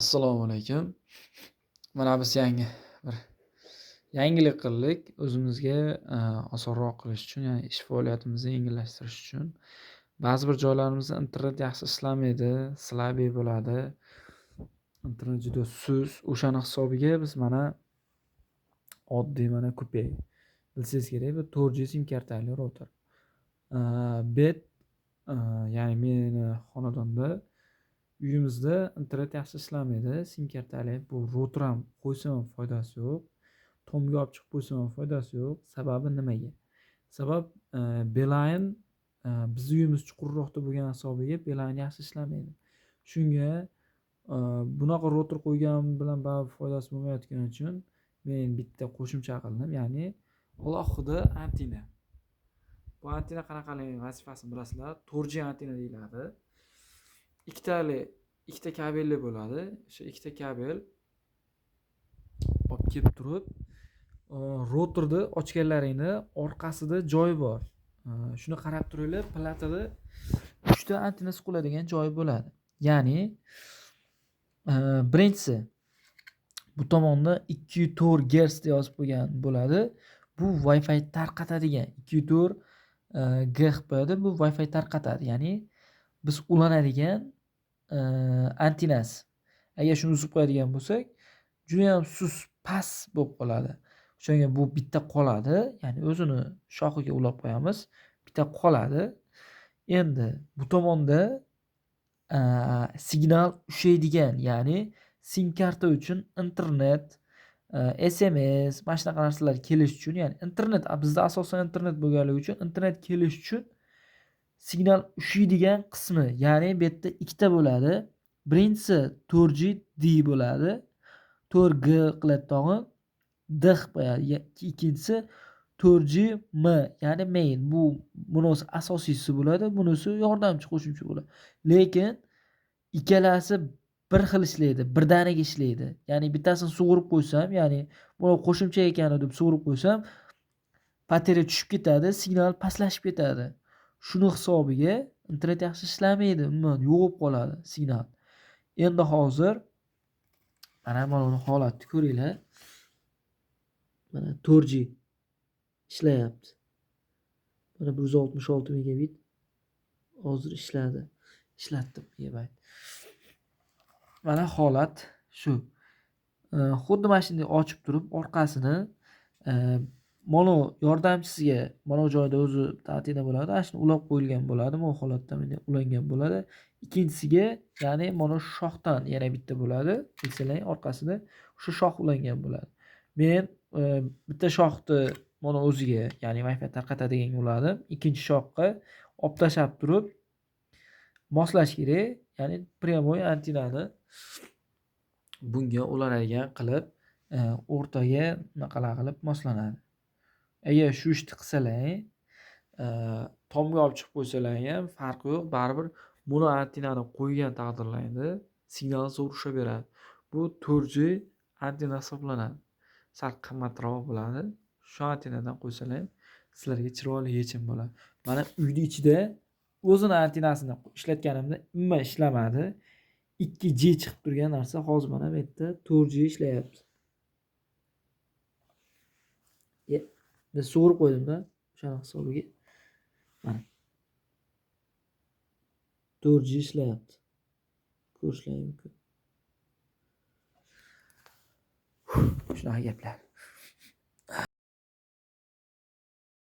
Assalomu alaykum. Mana biz bir yangilik qildik. O'zimizga osonroq qilish uchun, ya'ni ish faoliyatimizni yengillashtirish uchun. Ba'zi bir joylarimizda internet yaxshi ishlamaydi, slabey bo'ladi. Internet juda sust. O'shani hisobiga biz mana oddiy mana kupe. Bilsangiz kerak, bu 4G sim kartali router. Bet ya'ni meni xonadonda uyimizda internet yaxshi ishlamaydi. Sim kartali bu router ham qo'ysam ham foydasi yo'q. Tomga olib chiqib qo'ysam ham foydasi yo'q. Sababi nimaga? Sabab Beeline bizni uyimiz chuqurroqda bo'lgani hisobiga Beeline yaxshi ishlamaydi. Shunga bunaqa router qo'yganim bilan baribir foydasi bo'lmayotgani uchun men bitta qo'shimcha qildim. Ya'ni alohida antenna. Bu antenna qanaqaligi vazifasini bilasizlar? 4G antenna deyiladi. ikkita kabelli bo'ladi. O'sha ikkita kabel olib kelib turib, routerni ochganlaringda orqasida joy bor. Shuni qarab turinglar, platada 3 ta antenna suqiladigan joy bo'ladi. Ya'ni birinchisi bu tomonda 204 Gz deb yozib qo'ygan bo'ladi. Bu Wi-Fi tarqatadigan 204 GHz bu Wi-Fi tarqatadi. Ya'ni biz ulanadigan antennasi. Agar shuni uzib qo'yadigan bo'lsak, juda ham sust, past bo'lib qoladi. O'shanga bu bitta qoladi, ya'ni o'zini shoxiga ulab qo'yamiz, bitta qoladi. Endi bu tomonda signal ushlaydigan, ya'ni sim karta uchun internet, SMS, mana shunaqa narsalar kelish uchun, ya'ni internet bizda asosan internet bo'lganligi uchun, internet kelish uchun signal ushlaydigan qismi, ya'ni bu yerda ikkita bo'ladi. Birinchisi 4G D bo'ladi. 4G qiladi tog'in D qo'yadi. Ikkinchisi 4G M, ya'ni main. Bunisi asosiysi bo'ladi, bunisi yordamchi qo'shimcha bo'ladi. Lekin ikkalasi bir xil ishlaydi, birdaniga ishlaydi. Ya'ni bittasini sug'urib qo'ysam, ya'ni bu qo'shimcha ekani deb sug'urib qo'ysam, batarya tushib ketadi, signal pastlashib ketadi. Shuni hisobiga internet yaxshi ishlamaydi, umuman yo'qolib qoladi signal. Endi hozir mana uni holatni ko'ringlar. Mana 4G ishlayapti. Mana 166 megabit hozir ishladi. Ishlatdim megabayt. Mana holat shu. Xuddi mana shunday ochib turib, orqasini mono yordamchisiga mana bu joyda o'zi antenna bo'ladi, shuni ulab qo'yilgan bo'ladi, bu holatda bunday ulangan bo'ladi. Ikkinchisiga, ya'ni mana shu shoxdan yana bitta bo'ladi, bilsanglar orqasida o'sha shox ulangan bo'ladi. Men bitta shoxni mana o'ziga, ya'ni Wi-Fi tarqatadigan uladim, ikkinchi shoxga olib tashab turib moslash kerak, ya'ni pryamoy antennani bunga ulanadigan qilib o'rtaga bunaqalar qilib moslanadi. Agar shu ishni qilsalar, tomga olib chiqib qo'ysalar ham farqi yo'q, baribir mono antennani qo'ygan taqdirlarida signal zo'r ushaveradi. Bu 4G antenna hisoblanadi. Sal qimmatroq bo'ladi. Shu antennadan qo'ysalar sizlarga chiroyli yechim bo'ladi. Mana uyning ichida o'zini antennasini ishlatganimda umuman ishlamadi. 2G chiqib turgan narsa hozir mana bu yerda 4G ishlayapti. Men sug'urib qo'ydim-da, o'shaning hisobiga. Mana 4G ishlayapti. Ko'rishlaring mumkin. Shunaqa gaplar.